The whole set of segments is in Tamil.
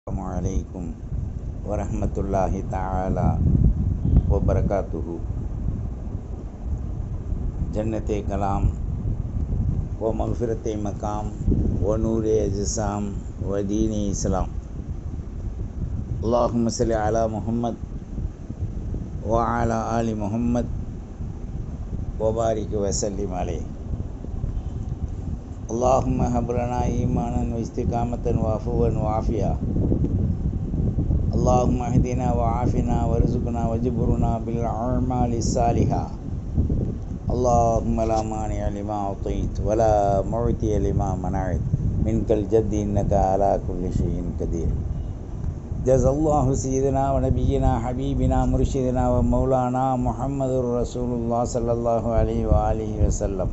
Assalamualaikum warahmatullahi ta'ala wabarakatuhu. Jannate kalam wa maghfirate maqam wa nuri ajsam wa dini islam. Allahumma salli ala Muhammad wa ala ali Muhammad wa barik wa sallim alayhi. Allahumma hab lana imanan wa istiqamatan wa afuwan wa afiyah. Allahumma hdina wa afina wa rizqna wa jiburna bil a'mali salihah. Allahumma la mani'a lima a'tait wa la mu'tiya lima mana'it minkal jaddi innaka ala kulli shay'in qadir. Jazallahu sayyidina wa nabiyyina habibina murshidina wa maulana Muhammadur Rasulullah sallallahu alaihi wa alihi wa sallam.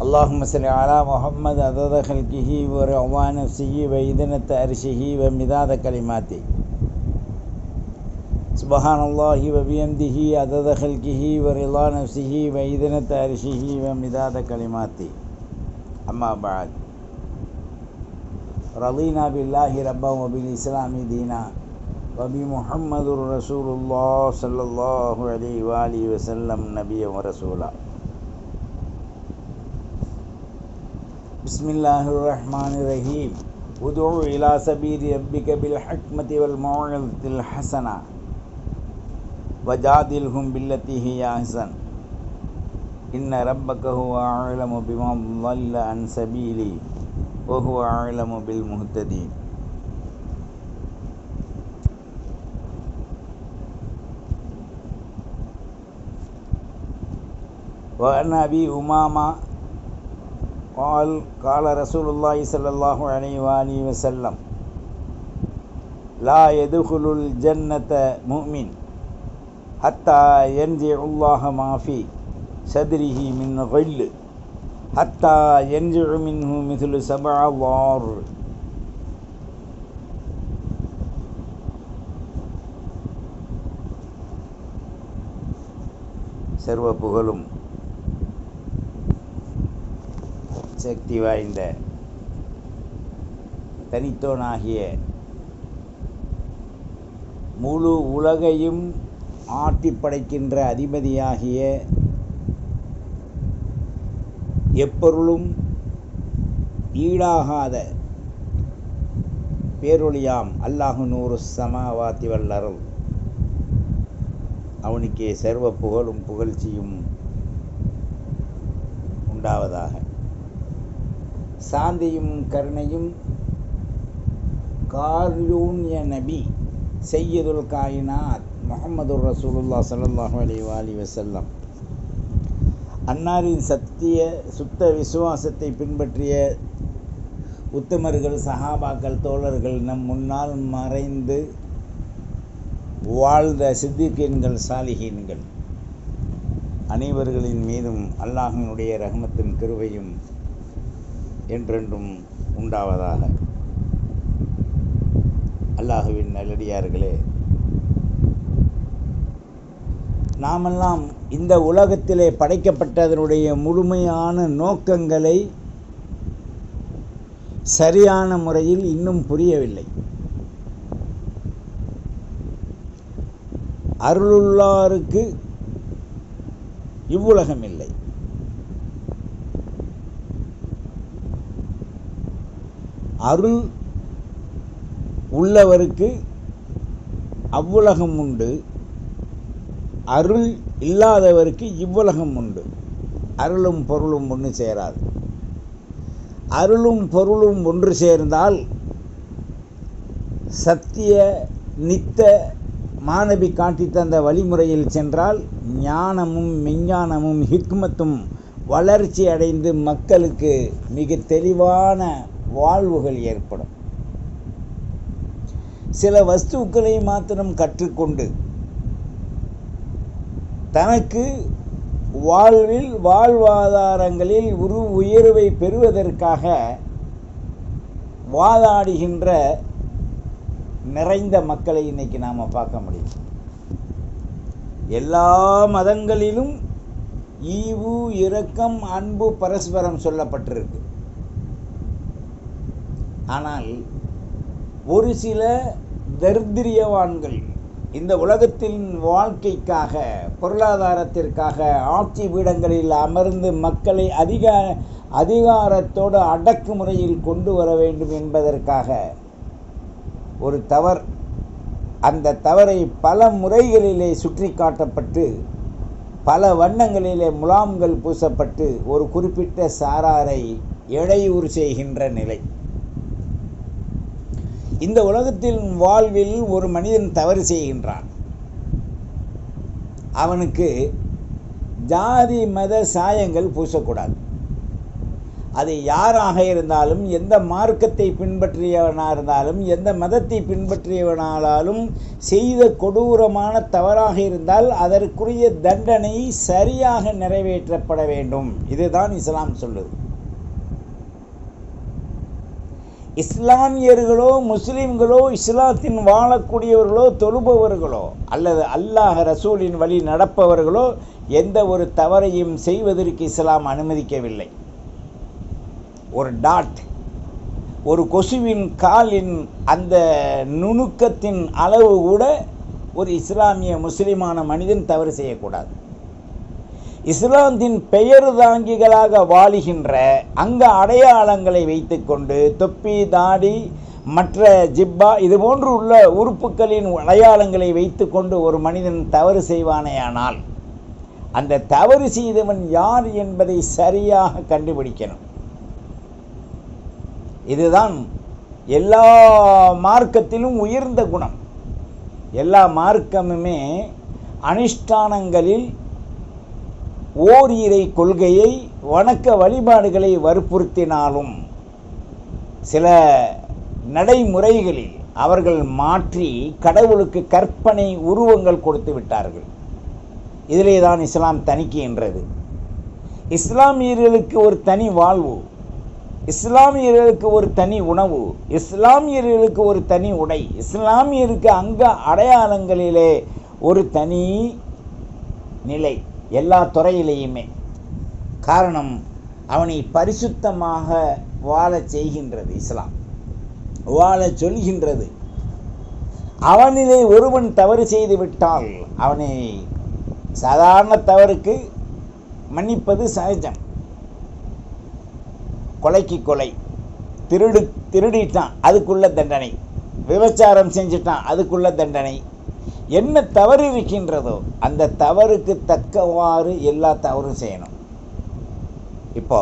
Allahumma salli ala Muhammad adada khalqihi wa ri'wa nafsihi wa idnata arshihi wa midada kalimati. Subhanallahi wa bihamdihi adada khalqihi wa ridha nafsihi wa idnata arshihi wa midada kalimati. Amma ba'd. Radina billahi rabban wa bil islami dina wa bi Muhammadur Rasulullah sallallahu alaihi wa alihi wa sallam nabiyyan wa rasula. Bismillahirrahmanirrahim. Ud'u ila sabili rabbika bil hikmati wal mau'izatil hasanah wajadilhum billati hiya ahsan. Inna rabbaka huwa a'lamu biman dhalla an sabili wa huwa a'lamu bil muhtadin. Wa an Abi Umama قال رسول الله صلى الله عليه وآله وسلم لا يدخل الجنة مؤمن حتى ينزع الله ما في صدره من غل حتى ينزع منه مثل 7 ضار. சர்வ புகழும் சக்தி வாய்ந்த தனித்தோனாகிய முழு உலகையும் ஆட்டி படைக்கின்ற அதிபதியாகிய எப்பொருளும் ஈடாகாத பேரொழியாம் அல்லாஹு நூறு சமாவாத்தி வல்லருள் அவனுக்கே சர்வ புகழும் புகழ்ச்சியும் உண்டாவதாக. சாந்தியும் கருணையும் காரூண்ய நபி சையதுல் காயினாத் முஹம்மதுர் ரசூலுல்லாஹ் ஸல்லல்லாஹு அலைஹி வஸல்லம் அன்னாரின் சத்திய சுத்த விசுவாசத்தை பின்பற்றிய உத்தமர்கள், சஹாபாக்கள், தோழர்கள், நம் முன்னால் மறைந்து வாழ்ந்த சித்திகீன்கள், சாலிஹீன்கள் அனைவர்களின் மீதும் அல்லாஹ்வினுடைய ரஹ்மத்தின் கிருபையும் என்றென்றும் உண்டாவதாக. அல்லாஹுவின் நல்லடியார்களே, நாமெல்லாம் இந்த உலகத்திலே படைக்கப்பட்டதனுடைய முழுமையான நோக்கங்களை சரியான முறையில் இன்னும் புரியவில்லை. அருளுள்ளாருக்கு இவ்வுலகம் இல்லை. அருள் உள்ளவருக்கு அவ்வுலகம் உண்டு, அருள் இல்லாதவருக்கு இவ்வுலகம் உண்டு. அருளும் பொருளும் ஒன்று சேராது. அருளும் பொருளும் ஒன்று சேர்ந்தால் சத்திய நித்த மாணவி காட்டி தந்த வழிமுறையில் சென்றால் ஞானமும் மெஞ்ஞானமும் ஹிக்மத்தும் வளர்ச்சி அடைந்து மக்களுக்கு மிக தெளிவான வாழ்வுகள் ஏற்படும். சில வஸ்துக்களை மாத்திரம் கற்றுக்கொண்டு தனக்கு வாழ்வில் வாழ்வாதாரங்களில் உயர்வை பெறுவதற்காக வாதாடுகின்ற நிறைந்த மக்களை இன்னைக்கு நாம் பார்க்க முடியும். எல்லா மதங்களிலும் ஈவு, இரக்கம், அன்பு, பரஸ்பரம் சொல்லப்பட்டிருக்கு. ஆனால் ஒரு சில தரித்திரியவான்கள் இந்த உலகத்தின் வாழ்க்கைக்காக, பொருளாதாரத்திற்காக ஆட்சி பீடங்களில் அமர்ந்து மக்களை அதிகாரத்தோடு அடக்குமுறையில் கொண்டு வர வேண்டும் என்பதற்காக ஒரு தவறு, அந்த தவறை பல முறைகளிலே சுற்றி காட்டப்பட்டு பல வண்ணங்களிலே முலாம்கள் பூசப்பட்டு ஒரு குறிப்பிட்ட சாராரை இடையூறு செய்கின்ற நிலை. இந்த உலகத்தின் வாழ்வில் ஒரு மனிதன் தவறு செய்கின்றான். அவனுக்கு ஜாதி மத சாயங்கள் பூசக்கூடாது. அது யாராக இருந்தாலும், எந்த மார்க்கத்தை பின்பற்றியவனாக இருந்தாலும், எந்த மதத்தை பின்பற்றியவனாலும் செய்த கொடூரமான தவறாக இருந்தால் அதற்குரிய தண்டனை சரியாக நிறைவேற்றப்பட வேண்டும். இதுதான் இஸ்லாம் சொல்லுது. இஸ்லாமியர்களோ முஸ்லிம்களோ, இஸ்லாத்தின் வாழக்கூடியவர்களோ, தொழுபவர்களோ அல்லது அல்லாஹ் ரசூலின் வழி நடப்பவர்களோ எந்த ஒரு தவறையும் செய்வதற்கு இஸ்லாம் அனுமதிக்கவில்லை. ஒரு டாட், ஒரு கொசுவின் காலின் அந்த நுணுக்கத்தின் அளவு கூட ஒரு இஸ்லாமிய முஸ்லிமான மனிதன் தவறு செய்யக்கூடாது. இஸ்லாத்தின் பெயர் தாங்கிகளாக வாழுகின்ற அங்க அடையாளங்களை வைத்துக்கொண்டு, தொப்பி, தாடி, மற்ற ஜிப்பா இது போன்று உள்ள உறுப்புகளின் அடையாளங்களை வைத்துக்கொண்டு ஒரு மனிதன் தவறு செய்வானேயானால் அந்த தவறு செய்தவன் யார் என்பதை சரியாக கண்டுபிடிக்கணும். இதுதான் எல்லா மார்க்கத்திலும் உயர்ந்த குணம். எல்லா மார்க்கமுமே அனுஷ்டானங்களில் ஓரிரை கொள்கையை, வணக்க வழிபாடுகளை வற்புறுத்தினாலும் சில நடைமுறைகளில் அவர்கள் மாற்றி கடவுளுக்கு கற்பனை உருவங்கள் கொடுத்து விட்டார்கள். இதிலே தான் இஸ்லாம் தணிக்கின்றது. இஸ்லாமியர்களுக்கு ஒரு தனி வாழ்வு, இஸ்லாமியர்களுக்கு ஒரு தனி உணவு, இஸ்லாமியர்களுக்கு ஒரு தனி உடை, இஸ்லாமியருக்கு அங்க அடையாளங்களிலே ஒரு தனி நிலை, எல்லா துறையிலேயுமே. காரணம், அவனை பரிசுத்தமாக வாழச் செய்கின்றது இஸ்லாம், வாழச் சொல்கின்றது. அவனிலே ஒருவன் தவறு செய்து விட்டால் அவனை சாதாரண தவறுக்கு மன்னிப்பது சகஜம். கொலைக்கு கொலை, திருடிட்டான் அதுக்குள்ள தண்டனை, விபச்சாரம் செஞ்சிட்டான் அதுக்குள்ள தண்டனை, என்ன தவறு இருக்கின்றதோ அந்த தவறுக்கு தக்கவாறு எல்லா தவறும் செய்யணும். இப்போ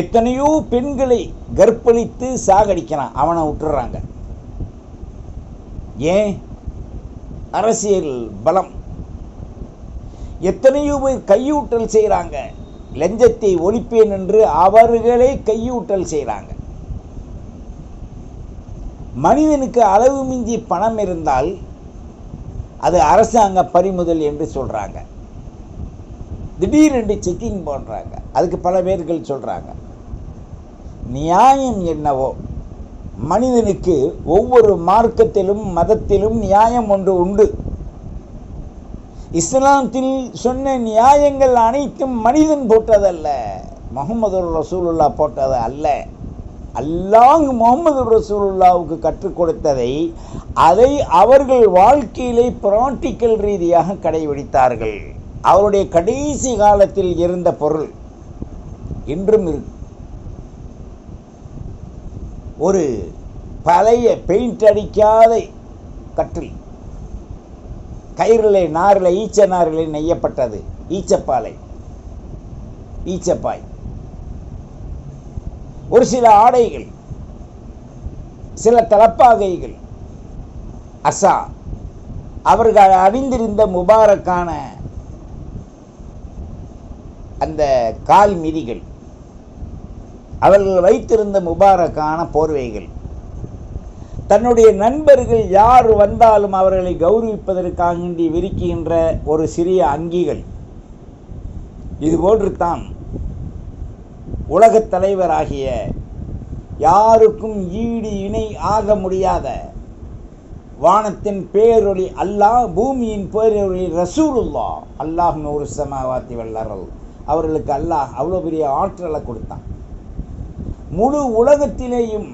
எத்தனையோ பெண்களை கற்பழித்து சாகடிக்கிறான், அவனை விட்டுறாங்க. ஏன்? அரசியல் பலம். எத்தனையோ பேர் கையூட்டல் செய்கிறாங்க, லஞ்சத்தை ஒழிப்பேன் என்று அவர்களே கையூட்டல் செய்கிறாங்க. மனிதனுக்கு அளவு மிஞ்சி பணம் இருந்தால் அது அரசாங்க பறிமுதல் என்று சொல்கிறாங்க. திடீரென்று செக்கிங் போடுறாங்க, அதுக்கு பல பேர்கள் சொல்கிறாங்க. நியாயம் என்னவோ, மனிதனுக்கு ஒவ்வொரு மார்க்கத்திலும் மதத்திலும் நியாயம் ஒன்று உண்டு. இஸ்லாத்தில் சொன்ன நியாயங்கள் அனைத்தும் மனிதன் போட்டதல்ல, முஹம்மது ரசூலுல்லாஹ் போட்டது அல்ல. அல்லாஹ் முஹம்மது ரசூலுல்லாஹ்வுக்கு கற்றுக் கொடுத்ததை அதை அவர்கள் வாழ்க்கையிலே பிராக்டிக்கல் ரீதியாக கடைபிடித்தார்கள். அவருடைய கடைசி காலத்தில் இருந்த பொருள் இன்றும் இருக்கு. ஒரு பழைய பெயிண்ட் அடிக்காத கட்டில், கயிறிலே நாரில், ஈச்ச நாரிலே நெய்யப்பட்டது, ஈச்சப்பாலை, ஈச்சப்பாய். ஒரு சில ஆடைகள், சில தலப்பாகைகள், அசா, அவர்கள் அணிந்திருந்த முபாரக்கான அந்த கால் மிதிகள், அவர்கள் வைத்திருந்த முபாரக்கான போர்வைகள், தன்னுடைய நண்பர்கள் யார் வந்தாலும் அவர்களை கௌரவிப்பதற்காக விரிக்கின்ற ஒரு சிறிய அங்கிகள், இதுபோன்று தான் உலகத் தலைவராகிய யாருக்கும் ஈடு இணை ஆக முடியாத வானத்தின் பேரொளி அல்லாஹ், பூமியின் பேரொளி ரசூலுல்லாஹ், அல்லாஹ் நூறு ஸமாவாத்தி வல் அர்ள், அவர்களுக்கு அல்லாஹ் அவ்வளோ பெரிய ஆற்றலை கொடுத்தான். முழு உலகத்திலேயும்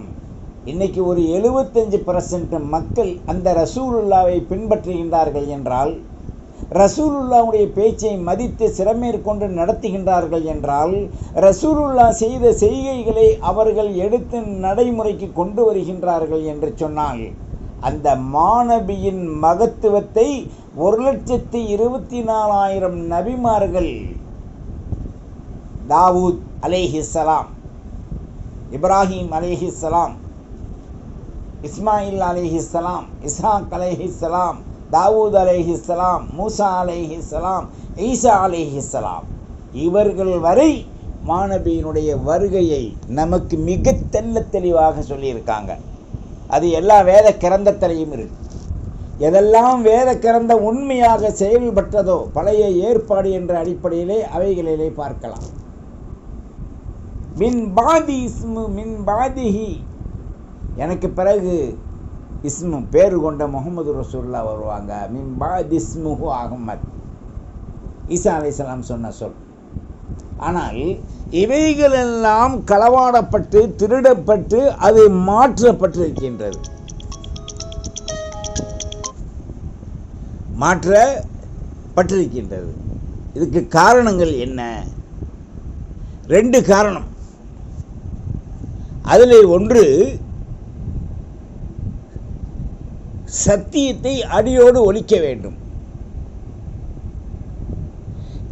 இன்னைக்கு ஒரு 75% மக்கள் அந்த ரசூலுல்லாவை பின்பற்றுகின்றார்கள் என்றால், ரசூலுல்லாவுடைய பேச்சை மதித்து சிறமேற்கொண்டு நடத்துகின்றார்கள் என்றால், ரசூலுல்லா செய்த செய்கைகளை அவர்கள் எடுத்து நடைமுறைக்கு கொண்டு வருகின்றார்கள் என்று சொன்னால், அந்த மாநபியின் மகத்துவத்தை 1,24,000 நபிமார்கள், தாவூத் அலைஹிஸ்ஸலாம், இப்ராஹிம் அலைஹிஸ்ஸலாம், இஸ்மாயில் அலைஹிஸ்ஸலாம், இஸ்ஹாக் அலைஹிஸ்ஸலாம், தாவூத் அலைஹிஸ்ஸலாம், மூசா அலைஹிஸ்ஸலாம், ஈசா அலைஹிஸ்ஸலாம், இவர்கள் வரை மாநபியினுடைய வருகையை நமக்கு மிக தெளிவாக சொல்லியிருக்காங்க. அது எல்லா வேத கிரந்தத்திலையும் இருக்கு. எதெல்லாம் வேத கிரந்த உண்மையாக செயல்பட்டதோ பழைய ஏற்பாடு என்ற அடிப்படையிலே அவைகளிலே பார்க்கலாம். மின் பாதி இஸ்மு மின் பாதிஹி, எனக்கு பிறகு இஸ்மு பேரு கொண்ட முகமது ரசூலுல்லா வருவாங்க. மின் பாதி இஸ்முஹு அஹ்மத், ஈசா அலைஹிஸ்ஸலாம் சொன்ன சொல். ஆனால் இவைகளெல்லாம் களவாடப்பட்டு திருடப்பட்டு அது மாற்றப்பட்டிருக்கின்றது. மாற்றப்பட்டிருக்கின்றது. இதுக்கு காரணங்கள் என்ன? 2 காரணம். அதில் ஒன்று, சத்தியத்தை அடியோடு ஒழிக்க வேண்டும்.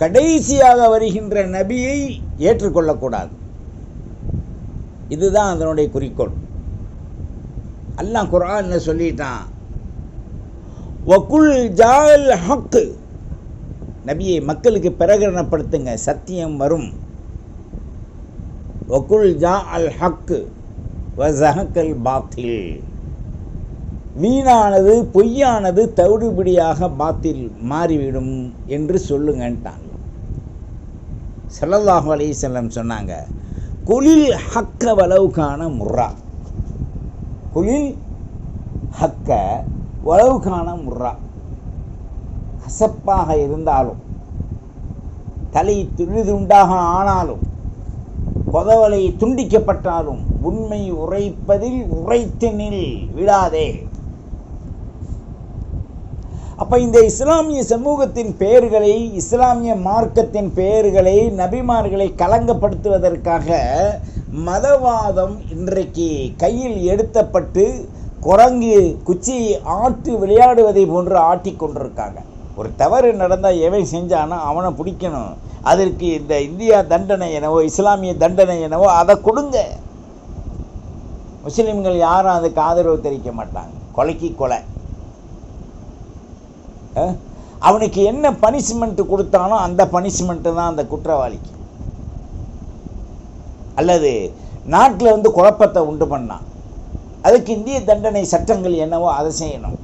கடைசியாக வருகின்ற நபியை ஏற்றுக்கொள்ளக்கூடாது. இதுதான் அதனுடைய குறிக்கோள். அல்லாஹ் குர்ஆன்ல சொல்லிட்டான், வகுல் ஜால் ஹக், நபியை மக்களுக்கு பிரகடனப்படுத்துங்க, சத்தியம் வரும். வகுல் ஜா அல் ஹக் வஸஹகல் பாத்தில், வீணானது பொய்யானது தவிடுபடியாக பாத்தில் மாறிவிடும் என்று சொல்லுங்கன்ட்டாங்க. ஸல்லல்லாஹு அலைஹி வஸல்லம் சொன்னாங்க, குலில் ஹக்க வலவுகான முர்ரா, குலில் ஹக்க வலவுகான முர்ரா, கசப்பாக இருந்தாலும், தலை துளிதுண்டாக ஆனாலும், கொதவலை துண்டிக்கப்பட்டாலும், உண்மை உரைப்பதில் உரைத்து நில், விடாதே. அப்போ இந்த இஸ்லாமிய சமூகத்தின் பெயர்களை, இஸ்லாமிய மார்க்கத்தின் பெயர்களை, நபிமார்களை களங்கப்படுத்துவதற்காக மதவாதம் இன்றைக்கு கையில் எடுத்தப்பட்டு குரங்கு குச்சியை ஆட்டு விளையாடுவதை போன்று ஆட்டிக்கொண்டிருக்காங்க. ஒரு தவறு நடந்தால் எவன் செஞ்சானோ அவனை பிடிக்கணும், அதற்கு இந்த இந்தியா தண்டனை என்னவோ இஸ்லாமிய தண்டனை என்னவோ அதை கொடுங்க. முஸ்லீம்கள் யாரும் அதுக்கு ஆதரவு தெரிவிக்க மாட்டாங்க. கொலைக்கு கொலை. அவனுக்கு என்ன பனிஷ்மெண்ட் கொடுத்தானோ அந்த பனிஷ்மெண்ட்டு தான் அந்த குற்றவாளிக்கு. அல்லது நாட்டில் குழப்பத்தை உண்டு பண்ணான், அதுக்கு இந்திய தண்டனை சட்டங்கள் என்னவோ அதை செய்யணும்.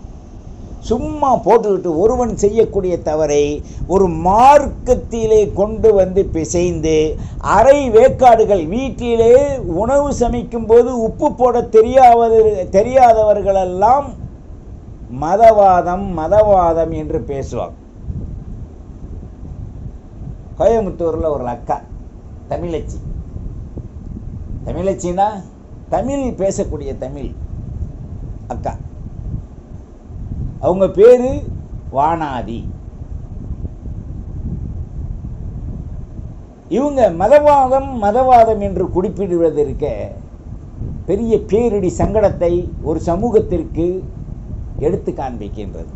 சும்மா போட்டுக்கிட்டு ஒருவன் செய்யக்கூடிய தவறை ஒரு மார்க்கத்திலே கொண்டு பிசைந்து அரை வேக்காடுகள், வீட்டிலே உணவு சமைக்கும் போது உப்பு போட தெரியாதவர்களெல்லாம் மதவாதம் மதவாதம் என்று பேசுவாங்க. கோயம்புத்தூரில் ஒரு அக்கா, தமிழச்சின்னா தமிழ் பேசக்கூடிய தமிழ் அக்கா, அவங்க பேரு வானாதி. இவங்க மதவாதம் என்று குறிப்பிடுவதற்க பெரிய பேரிடி சங்கடத்தை ஒரு சமூகத்திற்கு எடுத்து காண்பிக்கின்றது.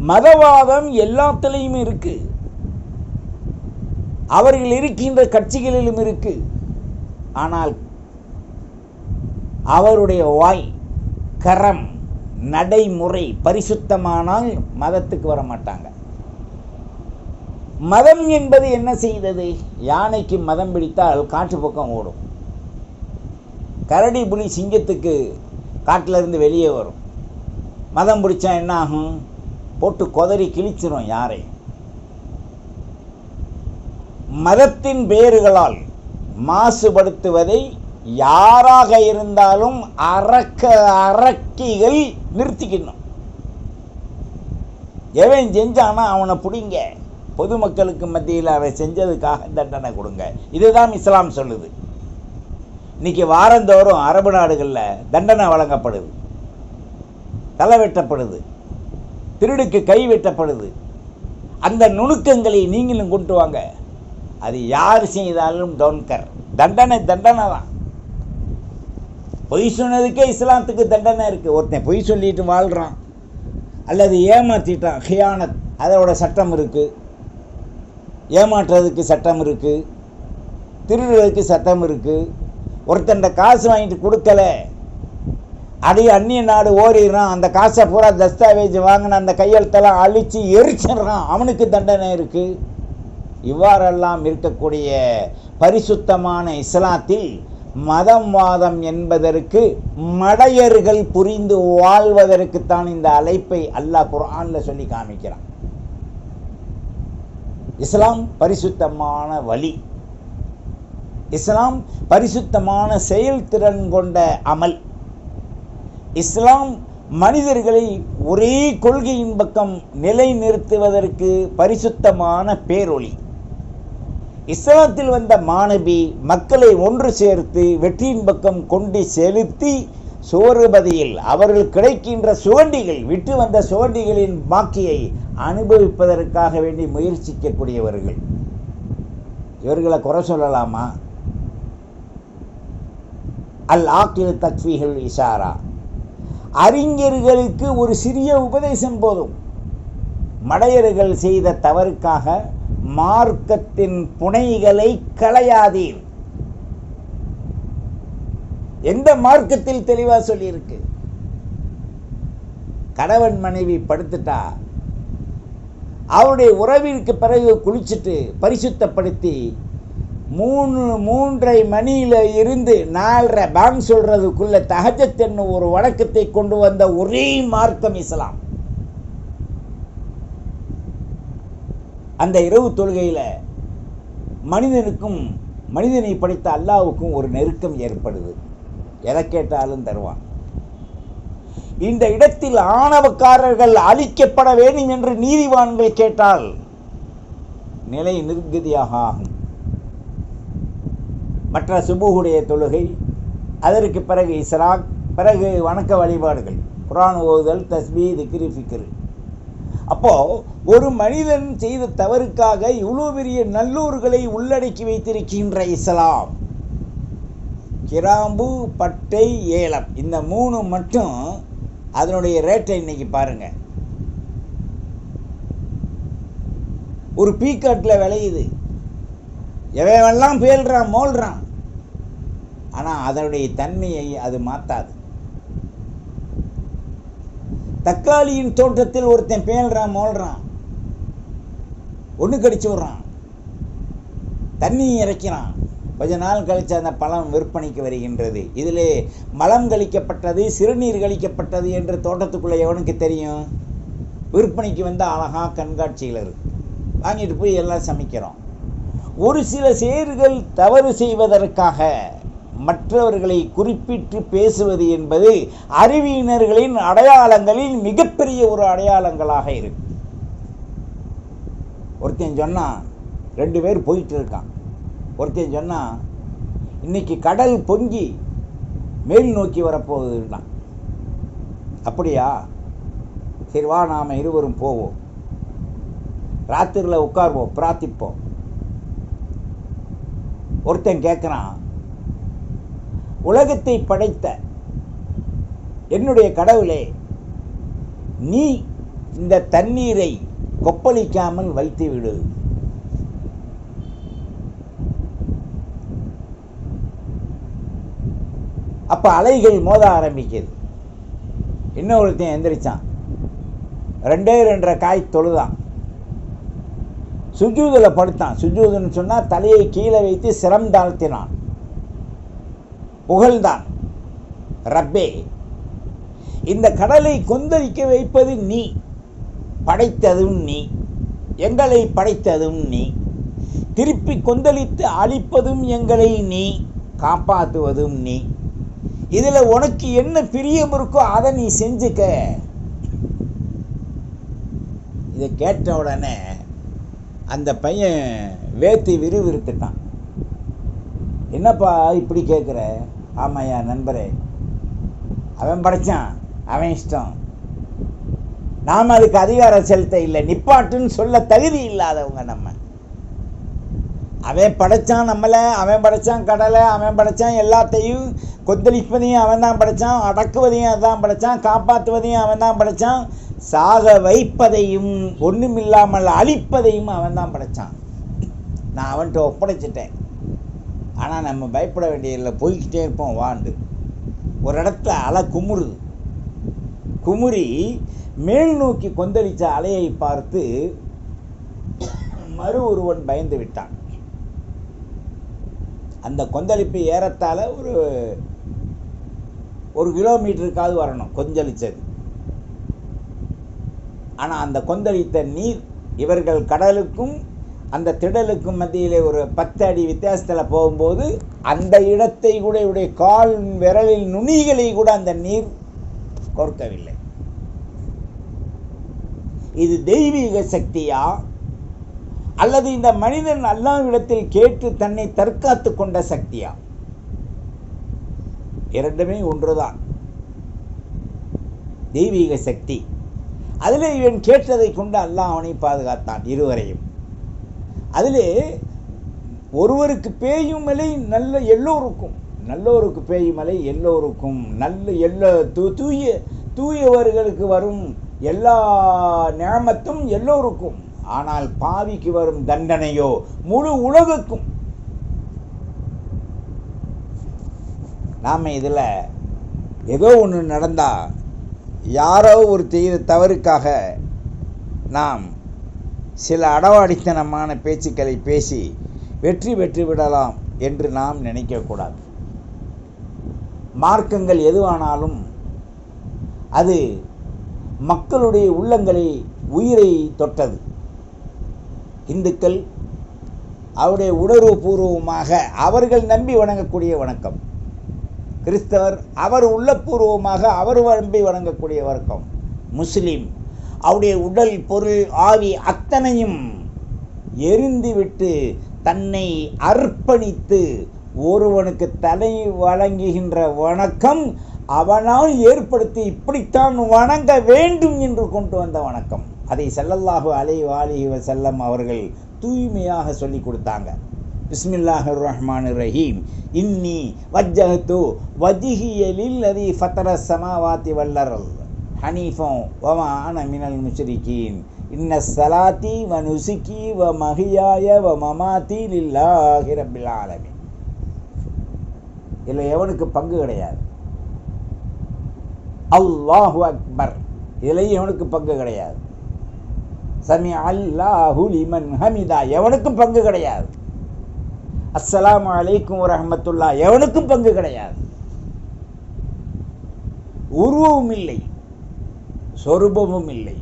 மதவாதம் எல்லாத்திலையும் இருக்கு, அவர்கள் இருக்கின்ற கட்சிகளிலும் இருக்கு. ஆனால் அவருடைய வாய், கரம், நடைமுறை பரிசுத்தமானால் மதத்துக்கு வர மாட்டாங்க. மதம் என்பது என்ன செய்தது? யானைக்கு மதம் பிடித்தால் காட்டு பக்கம் ஓடும். கரடி புலி சிங்கத்துக்கு காட்டில் இருந்து வெளியே வரும். மதம் பிடிச்சா என்ன ஆகும்? போட்டு கொதறி கிழிச்சிரும் யாரை. மதத்தின் பெயர்களால் மாசுபடுத்துவதை யாராக இருந்தாலும் அரக்கிகள் நிறுத்திக்கணும். எவன் செஞ்சானா அவனை பிடிங்க, பொதுமக்களுக்கு மத்தியில் அவன் செஞ்சதுக்காக தண்டனை கொடுங்க. இதுதான் இஸ்லாம் சொல்லுது. இன்னைக்கு வாரந்தோறும் அரபு நாடுகளில் தண்டனை வழங்கப்படுது, தலை வெட்டப்படுது, திருடுக்கு கை வெட்டப்படுது. அந்த நுணுக்கங்களை நீங்களும் கொண்டு வாங்க. அது யார் செய்தாலும் டோன்கர், தண்டனை தண்டனை தான். பொய் சொன்னதுக்கே இஸ்லாத்துக்கு தண்டனை இருக்குது. ஒருத்தன் பொய் சொல்லிட்டு வாழ்கிறான் அல்லது ஏமாற்றிட்டான், ஹியானத், அதோட சட்டம் இருக்குது. ஏமாற்றுறதுக்கு சட்டம் இருக்குது, திருடுறதுக்கு சட்டம் இருக்குது. ஒருத்தன் காசு வாங்கிட்டு கொடுக்கல, அடி அந்நிய நாடு ஓடிடுறான், அந்த காசை பூரா தஸ்தாவேஜ் வாங்கின அந்த கையெழுத்தெல்லாம் அழித்து எரிச்சிடுறான், அவனுக்கு தண்டனை இருக்குது. இவ்வாறெல்லாம் இருக்கக்கூடிய பரிசுத்தமான இஸ்லாத்தில் மதம்வாதம் என்பதற்கு மடையர்கள் புரிந்து வாழ்வதற்குத்தான் இந்த அழைப்பை அல்லாஹ் குர்ஆனில் சொல்லி காமிக்கிறான். இஸ்லாம் பரிசுத்தமான வழி, இஸ்லாம் பரிசுத்தமான செயல்திறன் கொண்ட அமல். இஸ்லாம் மனிதர்களை ஒரே கொள்கையின் பக்கம் நிலைநிறுத்துவதற்கு பரிசுத்தமான பேரொளி. இஸ்லாத்தில் வந்த மாணவி மக்களை ஒன்று சேர்த்து வெற்றியின் பக்கம் கொண்டு செலுத்தி சோறுபதியில் அவர்கள் கிடைக்கின்ற சுவண்டிகள், விட்டு வந்த சுவண்டிகளின் பாக்கியை அனுபவிப்பதற்காக வேண்டி முயற்சிக்கக்கூடியவர்கள். இவர்களை குறை சொல்லலாமா? அல் ஆக்கில் தக்ஃபீஹுல் இஷாரா, அறிஞர்களுக்கு ஒரு சிறிய உபதேசம் போதும். மடையர்கள் செய்த தவறுக்காக மார்க்கத்தின் புனைகளை களையாதீர். எந்த மார்க்கத்தில் தெளிவா சொல்லியிருக்கு? கணவன் மனைவி படுத்துட்டா அவருடைய உறவிற்கு பிறகு குளிச்சுட்டு பரிசுத்தப்படுத்தி 3:30 மணியில இருந்து 4:30 பேங்க் சொல்றதுக்குள்ள தஹஜத் என்னும் ஒரு வழக்கத்தை கொண்டு வந்த ஒரே மார்க்கம் இஸ்லாம். அந்த இரவு தொழுகையில மனிதனுக்கும் மனிதனை படைத்த அல்லாஹ்வுக்கும் ஒரு நெருக்கம் ஏற்படுது. எதை கேட்டாலும் தருவான். இந்த இடத்தில் ஆணவக்காரர்கள் அழிக்கப்பட வேண்டும் என்று நீதிவான்கள் கேட்டால் நிலை நிர்கதியாக ஆகும். மற்ற சுபூஹுடைய தொழுகை, அதற்கு பிறகு இஸ்ராக், பிறகு வணக்க வழிபாடுகள், குர்ஆன் ஓதுதல், தஸ்பீ, திக்ரு, ஃபிக்ரு. அப்போ ஒரு மனிதன் செய்த தவறுக்காக இவ்வளோ பெரிய நல்லூர்களை உள்ளடக்கி வைத்திருக்கின்ற இஸ்லாம், கிராம்பு, பட்டை, ஏலம், இந்த 3 மட்டும் அதனுடைய ரேட்டை இன்னைக்கு பாருங்க. ஒரு பீக்காட்டில் விளையுது, எவெல்லாம் பேல்றான் மோல்றான், ஆனால் அதனுடைய தன்மையை அது மாற்றாது. தக்காளியின் தோட்டத்தில் ஒருத்தன் பேல்றான் மோல்றான், ஒன்று கடிச்சு விடுறான், தண்ணி இறைக்கிறான், கொஞ்ச நாள் கழித்து அந்த பழம் விற்பனைக்கு வருகின்றது. இதிலே மலம் கழிக்கப்பட்டது, சிறுநீர் கழிக்கப்பட்டது என்று தோட்டத்துக்குள்ளே எவனுக்கு தெரியும்? விற்பனைக்கு வந்து அழகா கண்காட்சியில் இருக்கு, வாங்கிட்டு போய் எல்லாம் சமைக்கிறோம். ஒரு சில சேர்கள் தவறு செய்வதற்காக மற்றவர்களை குறிப்பிட்டு பேசுவது என்பது அறிவியினர்களின் அடையாளங்களில் மிகப்பெரிய ஒரு அடையாளங்களாக இருக்கு. ஒருத்தன் சொன்னான் 2 பேர் போயிட்டு இருக்கான். ஒருத்தன் சொன்னான் இன்னைக்கு கடல் பொங்கி மேல் நோக்கி வரப்போகுதுன்னா. அப்படியா? சரி வா, நாம் இருவரும் போவோம், ராத்திரியில் உட்கார்வோம், பிரார்த்திப்போம். ஒருத்தன் கேட்குறான், உலகத்தை படைத்த என்னுடைய கடவுளே, நீ இந்த தண்ணீரை கொப்பளிக்காமல் வைத்து விடு. அப்ப அலைகள் மோத ஆரம்பிக்குது. இன்னொருத்தன் எந்திரிச்சான், 2 காய் தொழுதான், சுஜூதில் படுத்தான். சுஜூதுன்னு சொன்னால் தலையை கீழே வைத்து சிரம் தாழ்த்தினான், புகழ்ந்தான், ரப்பே, இந்த கடலை கொந்தளிக்க வைப்பது நீ, படைத்ததும் நீ, எங்களை படைத்ததும் நீ, திருப்பி கொந்தளித்து அழிப்பதும் எங்களை நீ, காப்பாற்றுவதும் நீ. இதில் உனக்கு என்ன பிரியம் இருக்கோ அதை நீ செஞ்சுக்க. இதை கேட்ட உடனே அந்த பையன் வேத்தி விறுவிறுத்துட்டான். என்னப்பா இப்படி கேட்குற? ஆமாய்யா நண்பரே, அவன் படைச்சான், அவன் இஷ்டம், நாம் அதுக்கு அதிகாரம் செலுத்த இல்லை, நிப்பாட்டுன்னு சொல்ல தகுதி இல்லாதவங்க நம்ம. அவன் படைச்சான் நம்மளை, அவன் படைச்சான் கடலை, அவன் படைச்சான் எல்லாத்தையும். கொந்தளிப்பதையும் அவன் தான் படைச்சான், அடக்குவதையும் அவன் படைச்சான், காப்பாற்றுவதையும் அவன் தான் படைச்சான், சாக வைப்பதையும் ஒன்றுமில்லாமல் அழிப்பதையும் அவன் தான் படைச்சான். நான் அவன்கிட்ட ஒப்படைச்சிட்டேன். ஆனால் நம்ம பயப்பட வேண்டியதில்லை, போய்கிட்டே இருப்போம் வாண்டு. ஒரு இடத்துல அலை குமுறுது. குமுறி மேல் நோக்கி கொந்தளித்த அலையை பார்த்து மறு ஒருவன் பயந்து விட்டான். அந்த கொந்தளிப்பு ஏறத்தாழ ஒரு கிலோமீட்டருக்காவது வரணும் கொந்தளிச்சது. ஆனால் அந்த கொந்தளித்த நீர் இவர்கள் கடலுக்கும் அந்த திடலுக்கும் மத்தியிலே ஒரு 10 அடி வித்தியாசத்தில் போகும்போது அந்த இடத்தை கூட இவருடைய கால் விரலில் நுனிகளை கூட அந்த நீர் கோர்க்கவில்லை. இது தெய்வீக சக்தியா அல்லது இந்த மனிதன் அல்லாஹ்விடத்தில் கேட்டு தன்னை தற்காத்து கொண்ட சக்தியா? இரண்டுமே ஒன்றுதான், தெய்வீக சக்தி. அதில் இவன் கேட்டதை கொண்டு அல்லாஹ் அவனை பாதுகாத்தான், இருவரையும். அதிலே ஒருவருக்கு பேயும் மலை நல்ல எல்லோருக்கும், நல்லோருக்கு பேயும் மலை எல்லோருக்கும், நல்ல தூயவர்களுக்கு வரும் எல்லா நியமத்தும் எல்லோருக்கும். ஆனால் பாவிக்கு வரும் தண்டனையோ முழு உலகுக்கும். நாம் இதில் ஏதோ ஒன்று நடந்தால், யாரோ ஒரு தவறுக்காக நாம் சில அடவாடித்தனமான பேச்சுக்களை பேசி வெற்றி பெற்று விடலாம் என்று நாம் நினைக்கக்கூடாது. மார்க்கங்கள் எதுவானாலும் அது மக்களுடைய உள்ளங்களை, உயிரை தொட்டது. இந்துக்கள் அவருடைய உணர்வுபூர்வமாக அவர்கள் நம்பி வணங்கக்கூடிய வணக்கம், கிறிஸ்தவர் அவர் உள்ளபூர்வமாக அவர் நம்பி வணங்கக்கூடிய வணக்கம், முஸ்லீம் அவருடைய உடல் பொருள் ஆவி அத்தனையும் எரிந்துவிட்டு தன்னை அர்ப்பணித்து ஒருவனுக்கு தலை வழங்குகின்ற வணக்கம் அவனால் ஏற்படுத்தி இப்படித்தான் வணங்க வேண்டும் என்று கொண்டு வந்த வணக்கம். அதை ஸல்லல்லாஹு அலைஹி வஸல்லம் அவர்கள் தூய்மையாக சொல்லி கொடுத்தாங்க. பிஸ்மில்லாஹிர் ரஹ்மானிர் ரஹீம். இன்னி வஜ்ஜஹ்து வஜ்ஹிய லில்லதி ஃபத்தர ஸமாவாதி வல் அர்த் ஹனீஃபன் வமா அன மினல் முஷ்ரிகீன். இன்ன ஸலாத்தி வ நுஸுகி வ மஹியாய வ மமாத்தி லில்லாஹி ரப்பில் ஆலமீன். இதில் எவனுக்கு பங்கு கிடையாது. அல்லாஹு அக்பர், இதில் எவனுக்கு பங்கு கிடையாது. சமி அல்லாஹு லிமன் ஹமிதா, எவனுக்கும் பங்கு கிடையாது. அஸ்ஸலாமு அலைக்கும் வரஹ்மத்துல்லாஹ், எவனுக்கும் பங்கு கிடையாது. உருவமும் இல்லை, சொரூபமும் இல்லை.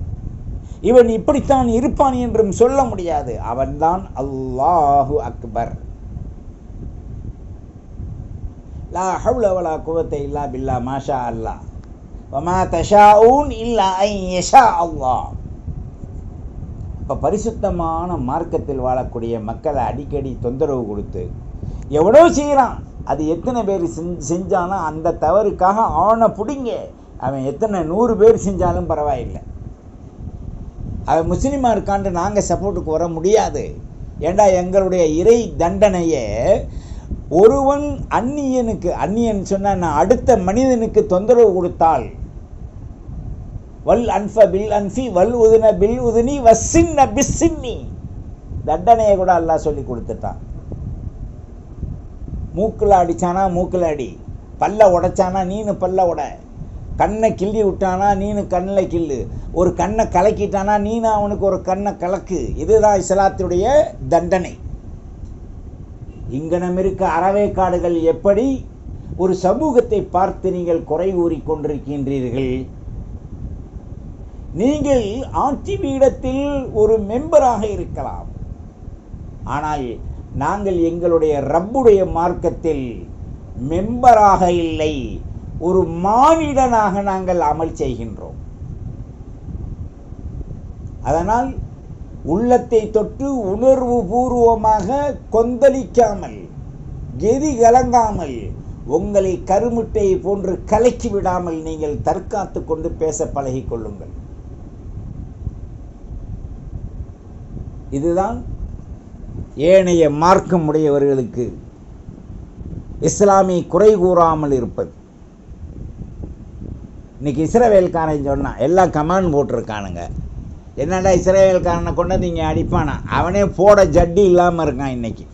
இவன் இப்படித்தான் இருப்பான் என்றும் சொல்ல முடியாது. அவன்தான் அல்லாஹு அக்பர். லா ஹவ்ல வலா குவத்த இல்லா பில்லா மாஷா அல்லாஹ் வமா தஷாஊன் இல்லா அன் யஷா அல்லாஹ். இப்போ பரிசுத்தமான மார்க்கத்தில் வாழக்கூடிய மக்களை அடிக்கடி தொந்தரவு கொடுத்து எவ்வளோ செய்கிறான், அது எத்தனை பேர் செஞ்சானோ அந்த தவறுக்காக அவனை பிடிங்க. அவன் எத்தனை 100 பேர் செஞ்சாலும் பரவாயில்லை. அவன் முஸ்லீமாக இருக்கான்ட்டு நாங்கள் சப்போர்ட்டுக்கு வர முடியாது. ஏண்டா எங்களுடைய இறை தண்டனையை ஒருவன் அந்நியன் சொன்ன நான் அடுத்த மனிதனுக்கு தொந்தரவு கொடுத்தால் வல் அன்ஃப பில் அன்ஃபி வல் உதுன பில் உதுனி வசின்ன பிஸ்ஸின்னி, தண்டனையை கூட அல்லாஹ் சொல்லி கொடுத்துட்டான். மூக்கில் அடித்தானா மூக்கில் அடி, பல்ல உடைச்சானா நீனு பல்ல உட, கண்ணை கிள்ளி விட்டானா நீனு கண்ணில் கிள்ளு, ஒரு கண்ணை கலக்கிட்டானா நீனு அவனுக்கு ஒரு கண்ணை கலக்கு. இதுதான் இஸ்லாத்துடைய தண்டனை. இங்கனம் இருக்க அறவேக்காடுகள் எப்படி ஒரு சமூகத்தை பார்த்து நீங்கள் குறை கூறிக்கொண்டிருக்கின்றீர்கள்? நீங்கள் ஆட்சி பீடத்தில் ஒரு மெம்பராக இருக்கலாம், ஆனால் நாங்கள் எங்களுடைய ரப்புடைய மார்க்கத்தில் மெம்பராக இல்லை, ஒரு மானிடனாக நாங்கள் அமல் செய்கின்றோம். அதனால் உள்ளத்தை தொட்டு உணர்வு பூர்வமாக கொந்தளிக்காமல் கெதி கலங்காமல், உங்களை கருமுட்டையை போன்று கலக்கி விடாமல் நீங்கள் தற்காத்து கொண்டு பேச பழகி கொள்ளுங்கள். இதுதான் ஏனைய மார்க்கம் உடையவர்களுக்கு இஸ்லாமிய குறை கூறாமல் இருப்பது. இன்னைக்கு இஸ்ரவேல்காரன் சொன்னான், எல்லாம் கமாண்ட் போட்டிருக்கானுங்க. என்னடா இஸ்ரவேல்காரனை கொண்டு நீங்கள் அடிப்பானா? அவனே போட ஜட்டி இல்லாமல் இருக்கான். இன்னைக்கு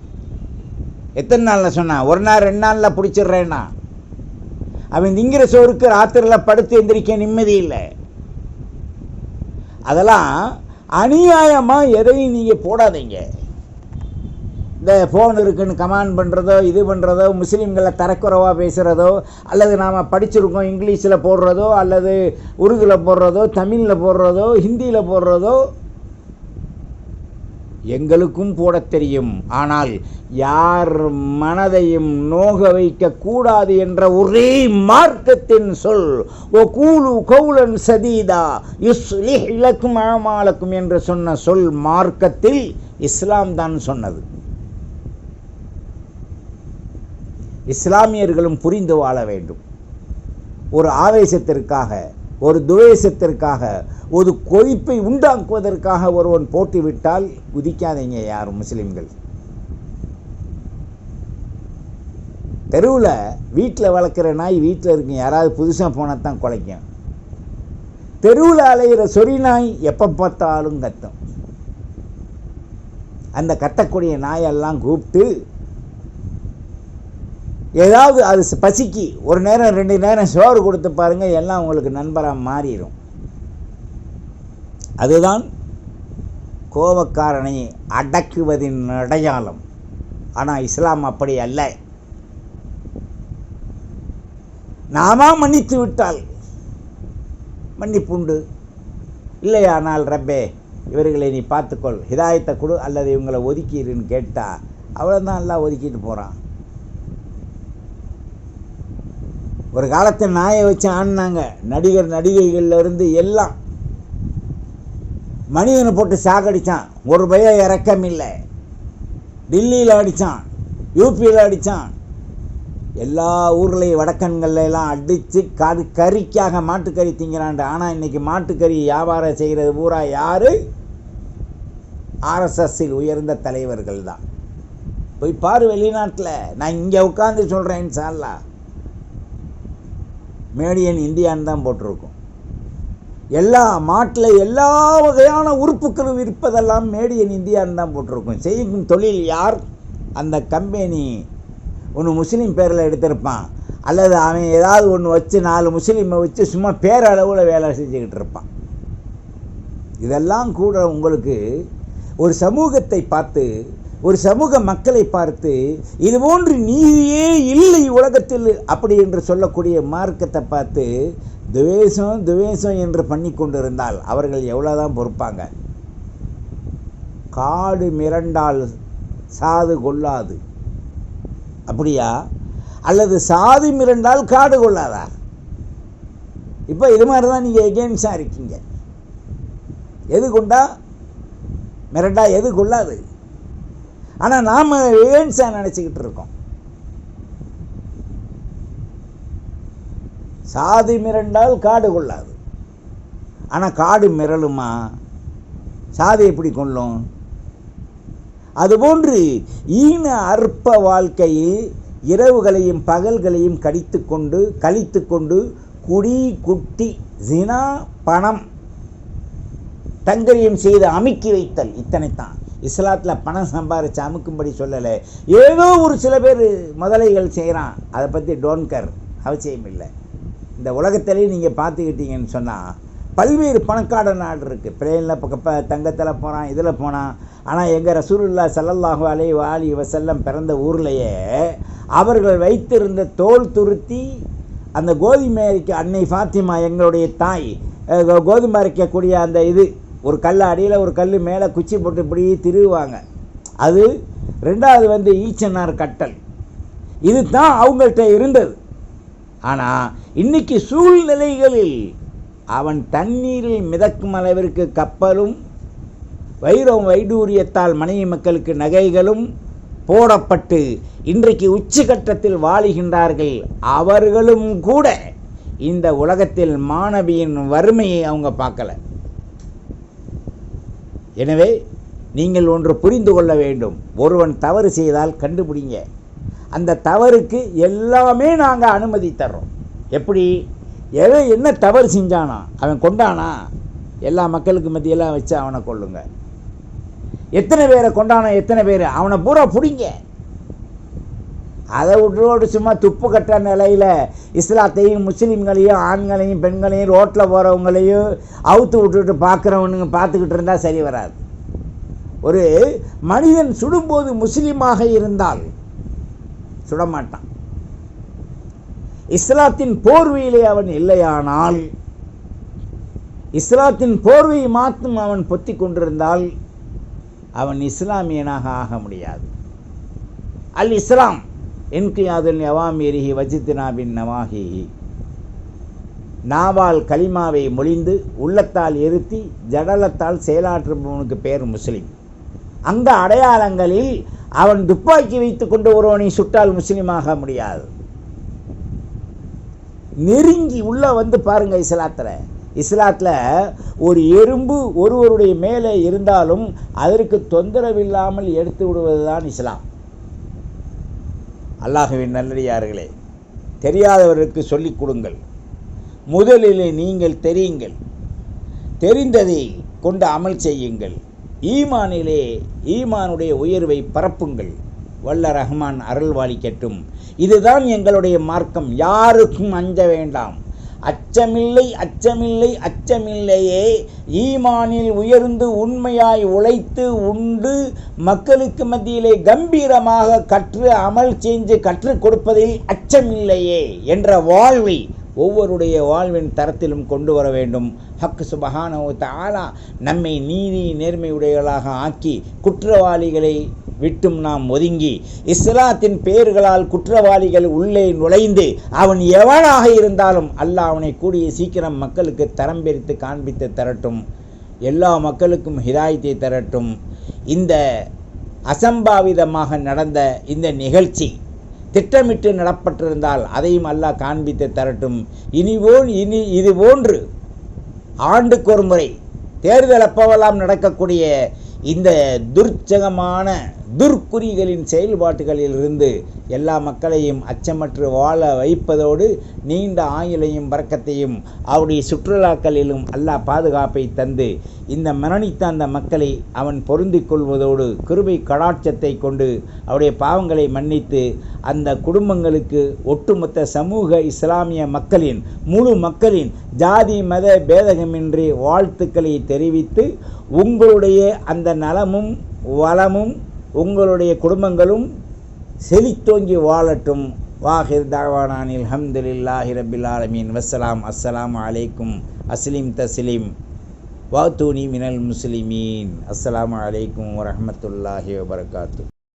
எத்தனை நாளில் சொன்னான்? ஒரு நாள் 2 நாளில் பிடிச்சிடுறேன்னா. அவன் திங்கிற சோறுக்கு ராத்திரியில் படுத்து எந்திரிக்க நிம்மதி இல்லை. அதெல்லாம் அநியாயமாக எதையும் நீங்கள் போடாதீங்க. இந்த ஃபோன் இருக்குன்னு கமாண்ட் பண்ணுறதோ, இது பண்ணுறதோ, முஸ்லீம்களை தரக்குறைவாக பேசுகிறதோ, அல்லது நாம் படிச்சிருக்கோம் இங்கிலீஷில் போடுறதோ, அல்லது உருதுவில் போடுறதோ, தமிழில் போடுறதோ, ஹிந்தியில் போடுறதோ எங்களுக்கும் போட தெரியும். ஆனால் யார் மனதையும் நோக வைக்கக்கூடாது என்ற ஒரே மார்க்கத்தின் சொல் ஒகூலு கௌலன் சதீதா யுஸ்லிஹ் லக்கும் அமாலக்கும் என்று சொன்ன சொல் மார்க்கத்தில் இஸ்லாம் தான் சொன்னது. இஸ்லாமியர்களும் புரிந்து வாழ வேண்டும். ஒரு ஆவேசத்திற்காக, ஒரு துவேஷத்திற்காக, ஒரு கொதிப்பை உண்டாக்குவதற்காக ஒருவன் போட்டுவிட்டால் குதிக்காதீங்க யாரும் முஸ்லிம்கள். தெருவில் வீட்டில் வளர்க்குற நாய் வீட்டில் இருக்கும், யாராவது புதுசாக போனால் தான் குலைக்கும். தெருவில் அலைகிற சொறி நாய் எப்போ பார்த்தாலும் கத்தும். அந்த கத்தக்கூடிய நாயெல்லாம் கூப்பிட்டு ஏதாவது அது பசிக்கு ஒரு நேரம் 2 நேரம் சோறு கொடுத்து பாருங்கள், எல்லாம் உங்களுக்கு நண்பராக மாறிடும். அதுதான் கோபக்காரனை அடக்குவதின் அடையாளம். ஆனால் இஸ்லாம் அப்படி அல்ல. நாம மன்னித்து விட்டால் மன்னிப்புண்டு, இல்லையானால் ரப்பே இவர்களை நீ பார்த்துக்கொள், ஹிதாயத்தை கொடு, அல்லது இவங்களை ஒதுக்கிடுன்னு கேட்டால் அவ்வளோதான், எல்லாம் ஒதுக்கிட்டு போகிறான். ஒரு காலத்தில் நாயை வச்சு ஆடினாங்க. நடிகர் நடிகைகள்லேருந்து எல்லாம் மனிதனை போட்டு சாகடித்தான். ஒரு பயம் இறக்கம் இல்லை. டில்லியில் அடித்தான், யூபியில் அடித்தான், எல்லா ஊர்லேயும் வடக்கன்கள்லாம் அடித்து கறிக்காக மாட்டுக்கறி திங்கிறான். ஆனால் இன்றைக்கி மாட்டுக்கறி வியாபாரம் செய்கிறது பூரா யார்? ஆர்எஸ்எஸ்ஸில் உயர்ந்த தலைவர்கள் தான். போய் பாரு வெளிநாட்டில். நான் இங்கே உட்காந்து சொல்கிறேன், இன்ஷா அல்லாஹ் மேடியன் இந்தியான்னு தான் போட்டிருக்கோம். எல்லா மாட்டில் எல்லா வகையான உறுப்புகளும் விற்பதெல்லாம் மேடியன் இந்தியான்னு தான் போட்டிருக்கோம். செய்யும் தொழில் யார்? அந்த கம்பெனி ஒன்று முஸ்லீம் பேரில் எடுத்திருப்பான், அல்லது அவன் ஏதாவது ஒன்று வச்சு 4 முஸ்லீமை வச்சு சும்மா பேரளவில் வேலை செஞ்சுக்கிட்டு இருப்பான். இதெல்லாம் கூட உங்களுக்கு ஒரு சமூகத்தை பார்த்து, ஒரு சமூக மக்களை பார்த்து இது போன்று நீதியே இல்லை உலகத்தில் அப்படி என்று சொல்லக்கூடிய மார்க்கத்தை பார்த்து துவேஷம் என்று பண்ணி கொண்டிருந்தால் அவர்கள் எவ்வளோதான் பொறுப்பாங்க? காடு மிரண்டால் சாது கொள்ளாது அப்படியா? அல்லது சாது மிரண்டால் காடு கொள்ளாதா? இப்போ இது மாதிரி தான் நீங்கள் எகெயின்ஸ்டாக இருக்கீங்க. எது கொண்டா மிரண்டா எது கொள்ளாது. ஆனால் நாம் எகெயின்ஸ்டாக நினச்சிக்கிட்டு இருக்கோம். சாதி மிரண்டால் காடு கொள்ளாது. ஆனால் காடு மிரளுமா? சாதி எப்படி கொள்ளும்? அதுபோன்று ஈன அற்ப வாழ்க்கையில் இரவுகளையும் பகல்களையும் கழித்து கொண்டு குடி குட்டி ஜினா பணம் தங்கரியம் செய்து அமுக்கி வைத்தல், இத்தனைத்தான். இஸ்லாத்தில் பணம் சம்பாதிச்சு அமுக்கும்படி சொல்லலை. ஏதோ ஒரு சில பேர் முதலைகள் செய்கிறான், அதை பற்றி டோன்ட் கேர், அவசியம் இல்லை. இந்த உலகத்திலேயே நீங்கள் பார்த்துக்கிட்டீங்கன்னு சொன்னால் பல்வேறு பணக்கார நாடு இருக்குது. பிளேனில் தங்கத்தில் போகிறான், இதில் போனான். ஆனால் எங்கள் ரசூலுல்லாஹி ஸல்லல்லாஹு அலைஹி வஸல்லம் பிறந்த ஊர்லேயே அவர்கள் வைத்திருந்த தோல் துருத்தி அந்த கோதுமை அரைக்க, அன்னை ஃபாத்திமா எங்களுடைய தாய் கோதுமை அரைக்கக்கூடிய அந்த இது, ஒரு கல் அடியில் ஒரு கல் மேலே குச்சி போட்டு இப்படி திருவுவாங்க. அது 2வது ஈச்சனார் கட்டல். இது தான் அவங்கள்ட்ட இருந்தது. ஆனால் இன்றைக்கி சூழ்நிலைகளில் அவன் தண்ணீரில் மிதக்கும் அளவிற்கு கப்பலும் வைரம் வைடூரியத்தால் மனைவி மக்களுக்கு நகைகளும் போடப்பட்டு இன்றைக்கு உச்சகட்டத்தில் வாழுகின்றார்கள். அவர்களும் கூட இந்த உலகத்தில் மாணவியின் வறுமையை அவங்க பார்க்கல. எனவே நீங்கள் ஒன்று புரிந்து கொள்ள வேண்டும். ஒருவன் தவறு செய்தால் கண்டுபிடிங்க. அந்த தவறுக்கு எல்லாமே நாங்கள் அனுமதி தர்றோம். எப்படி என்ன தவறு செஞ்சானா, அவன் கொண்டானா, எல்லா மக்களுக்கு மத்தியெல்லாம் வச்சு அவனை கொள்ளுங்க. எத்தனை பேரை கொண்டானா, எத்தனை பேர், அவனை பூரா பிடிங்க. அதை விட்டு சும்மா துப்பு கட்ட நிலையில் இஸ்லாத்தையும் முஸ்லீம்களையும் ஆண்களையும் பெண்களையும் ரோட்டில் போகிறவங்களையும் அவுத்து விட்டுட்டு பார்க்குறவனுங்க பார்த்துக்கிட்டு இருந்தால் சரி வராது. ஒரு மனிதன் சுடும்போது முஸ்லீமாக இருந்தால் சுடமாட்டான். இஸ்லாத்தின் போர்வையிலே அவன் இல்லையானால், இஸ்லாத்தின் போர்வையை மாற்றும் அவன் பொத்தி கொண்டிருந்தால் அவன் இஸ்லாமியனாக ஆக முடியாது. அல் இஸ்லாம் இன்கியாதுல் அவாமீரிஹி வஜித்னா பின் நவாஹிஹி. நாவால் கலிமாவை மொழிந்து உள்ளத்தால் எருத்தி ஜடலத்தால் செயலாற்றுபவனுக்கு பேர் முஸ்லீம். அந்த அடையாளங்களில் அவன் துப்பாக்கி வைத்துக் கொண்டு ஒருவனை சுட்டால் முஸ்லீமாக முடியாது. நெருங்கி உள்ள வந்து பாருங்க. இஸ்லாத்தில் ஒரு எறும்பு ஒருவருடைய மேலே இருந்தாலும் அதற்கு தொந்தரவில்லாமல் எடுத்து விடுவதுதான் இஸ்லாம். அல்லாஹ்வின் நல்லடியார்களே, தெரியாதவருக்கு சொல்லிக் கொடுங்கள். முதலிலே நீங்கள் தெரியுங்கள். தெரிந்ததை கொண்டு அமல் செய்யுங்கள். ஈமானிலே ஈமானுடைய உயர்வை பரப்புங்கள். வல்ல ரஹ்மான் அருள்வாளிக்கட்டும். இதுதான் எங்களுடைய மார்க்கம். யாருக்கும் அஞ்ச வேண்டாம். அச்சமில்லை, அச்சமில்லை, அச்சமில்லையே. ஈமானில் உயர்ந்து உண்மையாய் உழைத்து உண்டு மக்களுக்கு மத்தியிலே கம்பீரமாக கற்று அமல் செஞ்சு கற்றுக் கொடுப்பதில் அச்சமில்லையே என்ற வாழ்வை ஒவ்வொருடைய வாழ்வின் தரத்திலும் கொண்டு வர வேண்டும். ஹக் சுப்ஹானஹு வ தஆலா நம்மை நீதி நேர்மையுடையவர்களாக ஆக்கி குற்றவாளிகளை விட்டும் நாம் ஒதுங்கி இஸ்லாத்தின் பெயர்களால் குற்றவாளிகள் உள்ளே நுழைந்து அவன் எவனாக இருந்தாலும் அல்லாஹ் அவனை கூடிய சீக்கிரம் மக்களுக்கு தரம் பிரித்து காண்பித்து தரட்டும். எல்லா மக்களுக்கும் ஹிதாயத்தை தரட்டும். இந்த அசம்பாவிதமாக நடந்த இந்த நிகழ்ச்சி திட்டமிட்டு நடப்பட்டிருந்தால் அதையும் அல்லாஹ் காண்பித்து தரட்டும். இனி இது போன்று ஆண்டுக்கு ஒரு முறை தேர்தல் அப்பவெல்லாம் நடக்கக்கூடிய இந்த துர்ச்சகமான துர்க்குறிகளின் செயல்பாட்டுகளிலிருந்து எல்லா மக்களையும் அச்சமற்று வாழ வைப்பதோடு நீண்ட ஆயுளையும் பரக்கத்தையும் அவருடைய சுற்றுலாக்களிலும் அல்லாஹ் பாதுகாப்பை தந்து இந்த மரணித்த அந்த மக்களை அவன் பொருந்திக் கொள்வதோடு கிருபை கடாட்சத்தை கொண்டு அவருடைய பாவங்களை மன்னித்து அந்த குடும்பங்களுக்கு ஒட்டுமொத்த சமூக இஸ்லாமிய மக்களின் முழு மக்களின் ஜாதி மத பேதகமின்றி வாழ்த்துக்களை தெரிவித்து உங்களுடைய அந்த நலமும் வளமும் உங்களுடைய குடும்பங்களும் செழித்தோங்கி வாழட்டும். வாஹிர் தாவானானில் அல்ஹம்துலில்லாஹி ரப்பில் ஆலமீன். வஸ்ஸலாம். அஸ்ஸலாமு அலைக்கும். அஸ்லிம் தஸ்லீம் வாத்தூனி மினல் முஸ்லிமீன். அஸ்ஸலாமு அலைக்கும் வரஹ்மத்துல்லாஹி வபரகாத்து.